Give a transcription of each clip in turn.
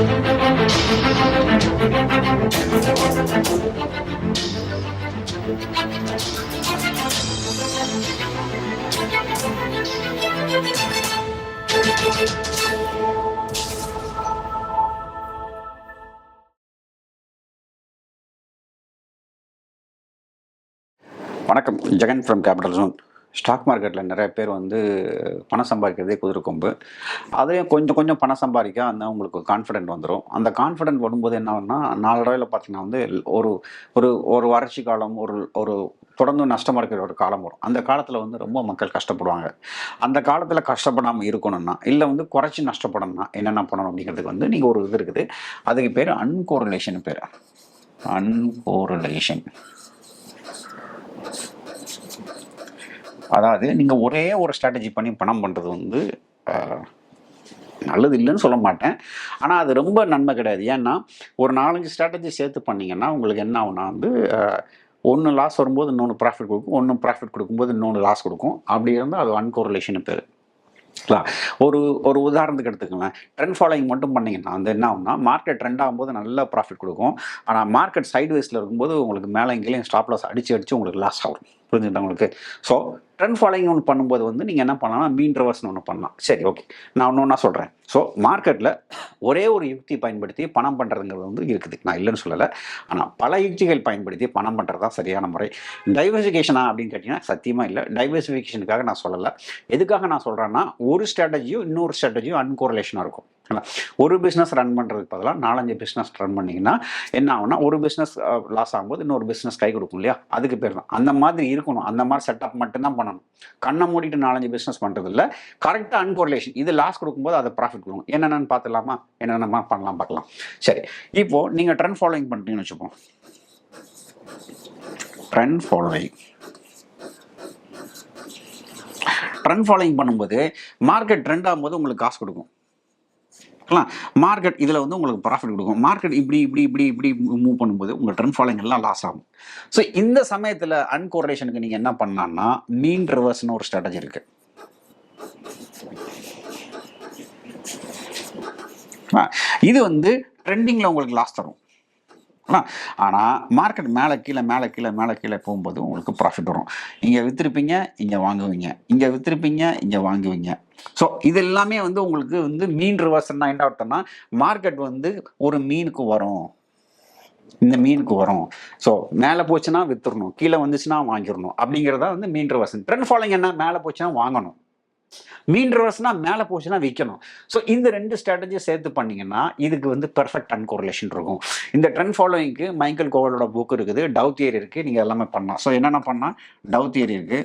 வணக்கம். Jagan from Capital Zone. Stock மார்க்கெட்டில் நிறைய பேர் வந்து பணம் சம்பாதிக்கிறதே குதிரை கொம்பு. அதையும் கொஞ்சம் கொஞ்சம் பணம் சம்பாதிக்க அந்த உங்களுக்கு கான்ஃபிடென்ட் வந்துடும். அந்த கான்ஃபிடென்ட் வரும்போது என்ன ஆகும்னா, நாளடைவில் பார்த்தீங்கன்னா வந்து ஒரு ஒரு ஒரு வறட்சி காலம், ஒரு ஒரு தொடர்ந்து நஷ்டமாக இருக்கிற ஒரு காலம் வரும். அந்த காலத்தில் வந்து ரொம்ப மக்கள் கஷ்டப்படுவாங்க. அந்த காலத்தில் கஷ்டப்படாமல் இருக்கணும்னா, இல்லை வந்து குறைச்சி நஷ்டப்படணும்னா என்னென்ன பண்ணணும் அப்படிங்கிறதுக்கு வந்து நீங்கள் ஒரு இது இருக்குது. அதுக்கு பேர் அன்கோரிலேஷன் பேர். அன்கோரிலேஷன். அதாவது நீங்கள் ஒரே ஒரு ஸ்ட்ராட்டஜி பண்ணி பணம் பண்ணுறது வந்து நல்லது இல்லைன்னு சொல்ல மாட்டேன். ஆனால் அது ரொம்ப நன்மை கிடையாது. ஏன்னா ஒரு 4-5 ஸ்ட்ராட்டஜி சேர்த்து பண்ணிங்கன்னா உங்களுக்கு என்ன ஆகுனா வந்து ஒன்று லாஸ் வரும்போது இன்னொன்று ப்ராஃபிட் கொடுக்கும், ஒன்று ப்ராஃபிட் கொடுக்கும்போது இன்னொன்று லாஸ் கொடுக்கும். அப்படி இருந்தால் அது அன்கோரிலேஷன் பேர். ஒரு ஒரு உதாரணத்துக்கு எடுத்துக்கலாம். ட்ரெண்ட் ஃபாலோயிங் மட்டும் பண்ணிங்கன்னா வந்து என்ன ஆகும்னா, மார்க்கெட் ட்ரெண்ட் ஆகும்போது நல்ல ப்ராஃபிட் கொடுக்கும். ஆனால் மார்க்கெட் சைட்வேஸில் இருக்கும்போது உங்களுக்கு மேலே இங்கேயும் ஸ்டாப் லாஸ் அடித்து உங்களுக்கு லாஸ் ஆகும். புரிஞ்சுக்கிட்டா உங்களுக்கு? ஸோ ட்ரெண்ட் ஃபாலோயிங் ஒன்று பண்ணும்போது வந்து நீங்கள் என்ன பண்ணலாம்னா, மீன் ரிவர்ஸ்னு ஒன்று பண்ணலாம். சரி, ஓகே, நான் ஒன்று சொல்கிறேன். ஸோ மார்க்கெட்டில் ஒரே ஒரு யுக்தி பயன்படுத்தி பணம் பண்ணுறதுங்கிறது வந்து இருக்குது, நான் இல்லைன்னு சொல்லலை. ஆனால் பல யுக்திகள் பயன்படுத்தி பணம் பண்ணுறது தான் சரியான முறை. டைவர்சிஃபிகேஷனா அப்படின்னு கேட்டிங்கன்னா சத்தியமாக இல்லை. டைவர்சிஃபிகேஷனுக்காக நான் சொல்லலை. எதுக்காக நான் சொல்கிறேன்னா, ஒரு ஸ்ட்ராட்டஜியும் இன்னொரு ஸ்ட்ராட்டஜியும் அன்கோரிலேஷனாக இருக்கும். ஒரு பிஸ்னஸ் ரன் பண்ணுறதுக்கு பதிலாக 4-5 பிஸ்னஸ் ரன் பண்ணிங்கன்னா என்ன ஆகும்னா, ஒரு பிஸ்னஸ் லாஸ் ஆகும்போது இன்னொரு பிஸ்னஸ் கை கொடுக்கும் இல்லையா? அதுக்கு பேர் தான். அந்த மாதிரி இருக்கணும். அந்த மாதிரி செட்டப் மட்டும்தான் பண்ணணும். கண்ணை மூடிட்டு 4-5 பிஸ்னஸ் பண்ணுறது இல்லை. கரெக்டாக அன்கோரிலேஷன். இது லாஸ் கொடுக்கும்போது அதை ப்ராஃபிட் கொடுக்கும். என்னென்னு பார்த்துலாமா? என்னென்ன பண்ணலாம் பார்க்கலாம். சரி, இப்போது நீங்கள் ட்ரெண்ட் ஃபாலோயிங் பண்ணுறீங்கன்னு வச்சுப்போம். ட்ரெண்ட் ஃபாலோயிங் பண்ணும்போது மார்க்கெட் ட்ரெண்ட் ஆகும்போது உங்களுக்கு காசு கொடுக்கும். மார்க்கெட் இதில் வந்து உங்களுக்கு ப்ராஃபிட் கொடுக்கும். மார்க்கெட் இப்படி மூவ் பண்ணும்போது உங்கள் ட்ரெண்ட் ஃபாலோயிங் எல்லாம் லாஸ் ஆகும். ஸோ இந்த சமயத்தில் அன்கோரிலேஷனுக்கு நீங்கள் என்ன பண்ணலாம்னா, மீன் ரிவர்ஸ்னு ஒரு ஸ்ட்ராட்டஜி இருக்கு. இது வந்து ட்ரெண்டிங்கில் உங்களுக்கு லாஸ் தரும். ஆனால் மார்க்கெட் மேலே கீழே போகும்போது உங்களுக்கு ப்ராஃபிட் வரும். இங்கே விற்றுருப்பீங்க, இங்கே வாங்குவீங்க, இங்கே விற்றுருப்பீங்க, இங்கே வாங்குவீங்க. ஸோ இது எல்லாமே வந்து உங்களுக்கு வந்து மீன் ரிவர்ஸ்னா என்ன அர்த்தம்னா, மார்க்கெட் வந்து ஒரு மீனுக்கு வரும், இந்த மீனுக்கு வரும். ஸோ மேலே போச்சுன்னா விற்றுடணும், கீழே வந்துச்சுன்னா வாங்கிடணும். அப்படிங்கிறதா வந்து மீன் ரிவர்ஸ். ட்ரெண்ட் ஃபாலோயிங் என்ன? மேலே போச்சுன்னா வாங்கணும், மீன் ரிவர்ஸ்னா மேலே போச்சுன்னா விற்கணும். ஸோ இந்த 2 ஸ்ட்ராட்டஜியை சேர்த்து பண்ணிங்கன்னா இதுக்கு வந்து பெர்ஃபெக்ட் அன்கோரிலேஷன் இருக்கும். இந்த ட்ரெண்ட் ஃபாலோயிங்க்கு மைக்கேல் கோவலோட புக் இருக்குது, டவ் தியரி இருக்குது, நீங்கள் எல்லாமே பண்ணலாம். ஸோ என்னென்ன பண்ணால் டவ் தியரி இருக்குது,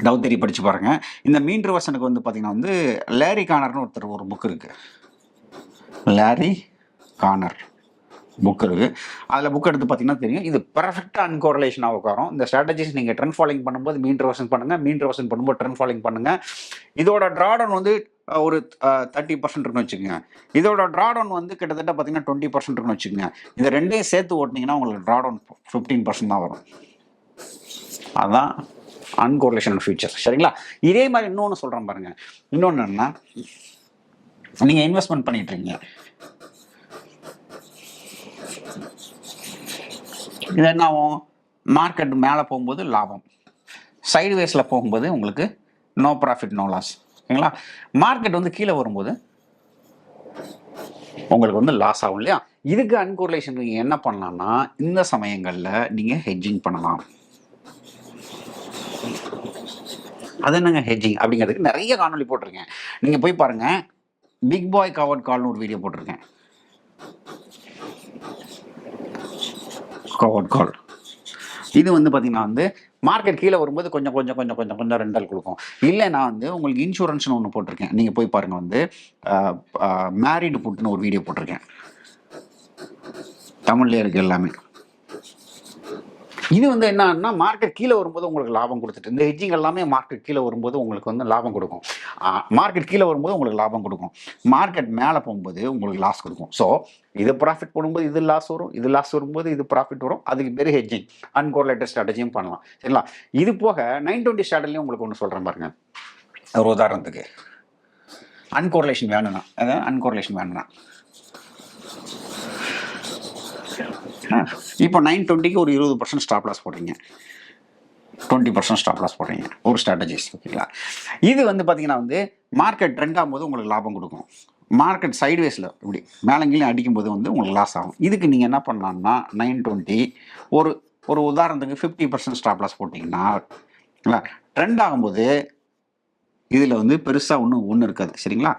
டவ் தியரி படித்து பாருங்கள். இந்த மீன் ரிவர்ஸனுக்கு வந்து பார்த்தீங்கன்னா வந்து லேரி கார்னர்னு ஒருத்தர் ஒரு புக் இருக்குது, லேரி கார்னர் புக் இருக்குது. அதில் புக் எடுத்து பார்த்தீங்கன்னா தெரியும், இது பெர்ஃபெக்டாக அன்கோரிலேஷனாக உட்காரும். இந்த ஸ்ட்ராட்டஜிஸ் நீங்கள் ட்ரெண்ட் ஃபாலோயிங் பண்ணும்போது மீன் ரிவர்சன் பண்ணுங்கள், மீன் ரிவர்சன் பண்ணும்போது ட்ரெண்ட் ஃபாலோயிங் பண்ணுங்கள். இதோட ட்ராடவுன் வந்து ஒரு 30% இருக்குன்னு வச்சுக்கோங்க. இதோட ட்ராடவுன் வந்து கிட்டத்தட்ட பார்த்தீங்கன்னா 20% இருக்குன்னு வச்சுக்கோங்க. இந்த ரெண்டையும் சேர்த்து ஓட்டினீங்கன்னா உங்களுக்கு ட்ராடவுன் 15% தான் வரும். அதுதான் அன்கோரிலேஷன் ஃபியூச்சர். சரிங்களா? இதே மாதிரி இன்னொன்று சொல்கிறேன் பாருங்கள். இன்னொன்று என்னன்னா, நீங்கள் இன்வெஸ்ட்மெண்ட் பண்ணிட்டு இருக்கீங்க. இது என்ன ஆகும்? மார்க்கெட் மேலே போகும்போது லாபம், சைடுவேஸில் போகும்போது உங்களுக்கு நோ ப்ராஃபிட் நோ லாஸ். ஓகேங்களா? மார்க்கெட் வந்து கீழே வரும்போது உங்களுக்கு வந்து லாஸ் ஆகும் இல்லையா? இதுக்கு அன்கோரிலேஷன் நீங்கள் என்ன பண்ணலாம்னா, இந்த சமயங்களில் நீங்கள் ஹெட்ஜிங் பண்ணலாம். அது என்னங்க ஹெட்ஜிங் அப்படிங்கிறதுக்கு நிறைய காணொலி போட்டிருக்கேன், நீங்கள் போய் பாருங்கள். பிக் பாய் கவர்ட் கால்னு ஒரு வீடியோ போட்டிருக்கேன். கவர்ட் கால் இது வந்து பார்த்தீங்கன்னா வந்து மார்க்கெட் கீழே வரும்போது கொஞ்சம் ரெண்டல் கொடுக்கும். இல்லைன்னா வந்து உங்களுக்கு இன்சூரன்ஸ்னு ஒன்று போட்டிருக்கேன், நீங்கள் போய் பாருங்கள். வந்து மேரிடு புட்டுன்னு ஒரு வீடியோ போட்டிருக்கேன், தமிழ்லேயே இருக்குது எல்லாமே. இது வந்து என்னன்னா, மார்க்கெட் கீழே வரும்போது உங்களுக்கு லாபம் கொடுத்துட்டு, இந்த ஹெட்ஜிங் எல்லாமே மார்க்கெட் கீழே வரும்போது உங்களுக்கு வந்து லாபம் கொடுக்கும். மார்க்கெட் கீழே வரும்போது உங்களுக்கு லாபம் கொடுக்கும், மார்க்கெட் மேலே போகும்போது உங்களுக்கு லாஸ் கொடுக்கும். ஸோ இது ப்ராஃபிட் போடும்போது இது லாஸ் வரும், இது லாஸ் வரும்போது இது ப்ராஃபிட் வரும். அதுக்கு பேர் ஹெட்ஜிங். அன்கோரிலேட்டட் ஸ்ட்ராட்டஜியும் பண்ணலாம். சரிங்களா? இது போக 920 ஸ்ட்ராட்டஜியும் உங்களுக்கு ஒன்று சொல்கிறேன் பாருங்க. ஒரு உதாரணத்துக்கு அன்கோரிலேஷன் வேணும்னா இப்போ 920க்கு ஒரு 20% ஸ்டாப் லாஸ் போடுறீங்க, 20% ஸ்டாப் லாஸ் போடுறீங்க ஒரு ஸ்ட்ராட்டஜிஸ். ஓகேங்களா? இது வந்து பார்த்தீங்கன்னா வந்து மார்க்கெட் ட்ரெண்ட் ஆகும்போது உங்களுக்கு லாபம் கொடுக்கும். மார்க்கெட் சைட்வேஸில் இப்படி மேலங்கீழே அடிக்கும்போது வந்து உங்களுக்கு லாஸ் ஆகும். இதுக்கு நீங்கள் என்ன பண்ணலாம்னா 920 ஒரு ஒரு உதாரணத்துக்கு 50% ஸ்டாப் லாஸ் போட்டிங்கன்னா ட்ரெண்ட் ஆகும்போது இதில் வந்து பெருசாக ஒன்றும் இருக்காது. சரிங்களா?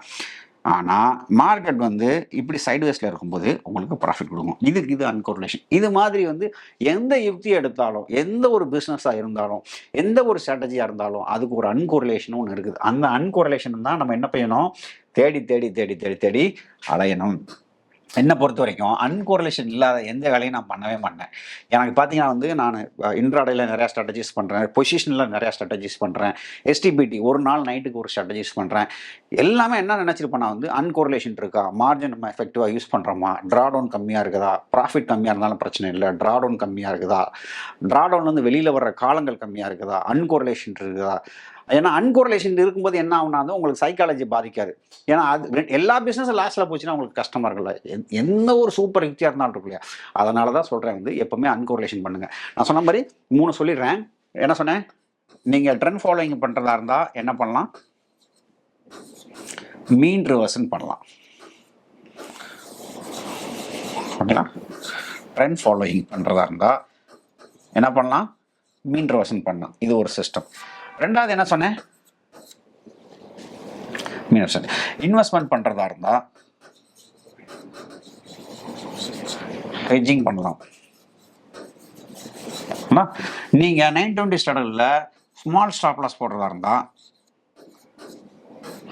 ஆனால் மார்க்கெட் வந்து இப்படி சைட்வேஸில் இருக்கும்போது உங்களுக்கு ப்ராஃபிட் கொடுக்கும். இது அன்கோரிலேஷன். இது மாதிரி வந்து எந்த யுக்தியை எடுத்தாலும், எந்த ஒரு பிஸ்னஸாக இருந்தாலும், எந்த ஒரு ஸ்ட்ராட்டஜியாக இருந்தாலும் அதுக்கு ஒரு அன்கோரிலேஷன் ஒன்று இருக்குது. அந்த அன்கோரிலேஷன் தான் நம்ம என்ன செய்யணும்? தேடி தேடி தேடி தேடி தேடி அலையணும். என்னை பொறுத்த வரைக்கும் அன்கோரிலேஷன் இல்லாத எந்த வேலையும் நான் பண்ணவே மாட்டேன். எனக்கு பார்த்தீங்கன்னா வந்து நான் இன்ட்ராடேயில் நிறையா ஸ்ட்ராட்டஜிஸ் பண்ணுறேன், பொசிஷனில் நிறையா ஸ்ட்ராட்டஜிஸ் பண்ணுறேன், எஸ்டிபிடி ஒரு நாள் நைட்டுக்கு ஒரு ஸ்ட்ராட்டஜிஸ் பண்ணுறேன். எல்லாமே என்ன நினச்சிருப்பேன் நான் வந்து அன்கோரிலேஷன் இருக்கா, மார்ஜின் நம்ம எஃபெக்டிவாக யூஸ் பண்ணுறோமா, ட்ராடவுன் கம்மியாக இருக்குதா, ப்ராஃபிட் கம்மியாக இருந்தாலும் பிரச்சனை இல்லை, ட்ராடவுன் கம்மியாக இருக்குதா, ட்ராடவுன் வந்து வெளியில் வர்ற காலங்கள் கம்மியாக இருக்குதா, அன்கோரிலேஷன் இருக்குதா. ஏன்னா அன்கோரிலேஷன் இருக்கும்போது என்ன ஆகுனா வந்து உங்களுக்கு சைக்காலஜி பாதிக்காது. ஏன்னா அது எல்லா பிஸ்னஸும் லாஸ்ட்டில் போச்சுன்னா உங்களுக்கு கஷ்டமாக இருக்குல்ல. எந்த ஒரு சூப்பர் யுக்தியாக இருந்தாலும் இருக்கு இல்லையா? அதனால தான் சொல்கிறேன் வந்து எப்போவுமே அன்கோரிலேஷன் பண்ணுங்கள். நான் சொன்ன மாதிரி 3 சொல்லிடுறேன். என்ன சொன்னேன்? நீங்கள் ட்ரெண்ட் ஃபாலோயிங் பண்ணுறதா இருந்தால் என்ன பண்ணலாம்? மீன் ரிவர்சன் பண்ணலாம். ஓகேங்களா? ட்ரெண்ட் ஃபாலோயிங் பண்ணுறதா இருந்தால் என்ன பண்ணலாம்? மீன் ரிவர்சன் பண்ணலாம். இது ஒரு சிஸ்டம். ரெண்டாவது என்ன சொன்னேன்? இன்வெஸ்ட்மெண்ட் பண்றதா இருந்தா ஹெட்ஜிங் பண்ணலாம். நீங்க 920 ஸ்டாண்டர்ட்ல ஸ்மால் ஸ்டாப் லாஸ் போடுறதா இருந்தா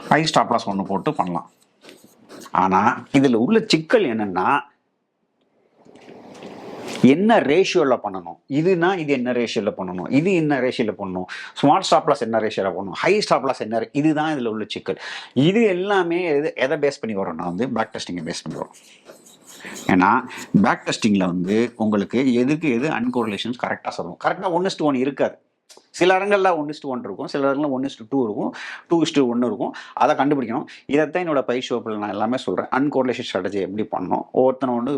ஹை ஸ்டாப் லாஸ் ஒன்று போட்டு பண்ணலாம். ஆனா இதுல உள்ள சிக்கல் என்னன்னா என்ன ரேஷியோவில் பண்ணணும், இதுனா இது என்ன ரேஷியோவில் பண்ணணும், இது என்ன ரேஷியோவில் பண்ணணும், ஸ்மால் ஸ்டாப் லாஸ் என்ன ரேஷியோவில் பண்ணணும், ஹை ஸ்டாப் லாஸ் என்ன, இதுதான் இதில் உள்ள சிக்கல். இது எல்லாமே எதை பேஸ் பண்ணி வரோம்னா வந்து பேக் டெஸ்டிங்கை பேஸ் பண்ணி வரும். ஏன்னா பேக் டெஸ்டிங்கில் வந்து உங்களுக்கு எது அன்கோரிலேஷன்ஸ் கரெக்டாக சொல்லுவோம். கரெக்டாக 1:1 இருக்காது. சில இடங்களில் 1:1 இருக்கும், சில இடங்களில் 1:2 இருக்கும், 2:1 இருக்கும். அதை கண்டுபிடிக்கணும். இதைத்தான் என்னோட பயிற்சி வகுப்பில் நான் எல்லாமே சொல்கிறேன். அன்கோரிலேஷன் ஸ்ட்ராட்டஜி எப்படி பண்ணணும், ஒவ்வொருத்தனை வந்து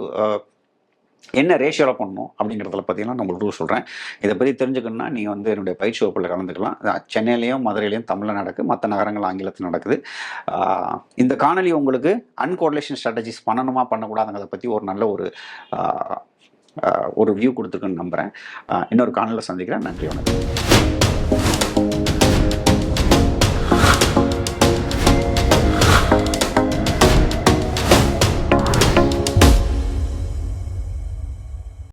என்ன ரேஷியோவில் பண்ணணும் அப்படிங்கிறத பற்றிலாம் நான் உங்களுக்கு சொல்கிறேன். இதை பற்றி தெரிஞ்சுக்கணுன்னா நீங்கள் வந்து என்னுடைய பயிற்சி வகுப்பில் கலந்துக்கலாம். சென்னையிலையும் மதுரையிலையும் தமிழில் நடக்குது, மற்ற நகரங்கள் ஆங்கிலத்தில் நடக்குது. இந்த காணொலி உங்களுக்கு அன்கோரிலேஷன் ஸ்ட்ராட்டஜிஸ் பண்ணணுமா பண்ணக்கூடாதுங்கிறத பற்றி ஒரு நல்ல ஒரு வியூ கொடுத்துருக்குன்னு நம்புகிறேன். இன்னொரு காணொலியில் சந்திக்கிறேன். நன்றி, வணக்கம்.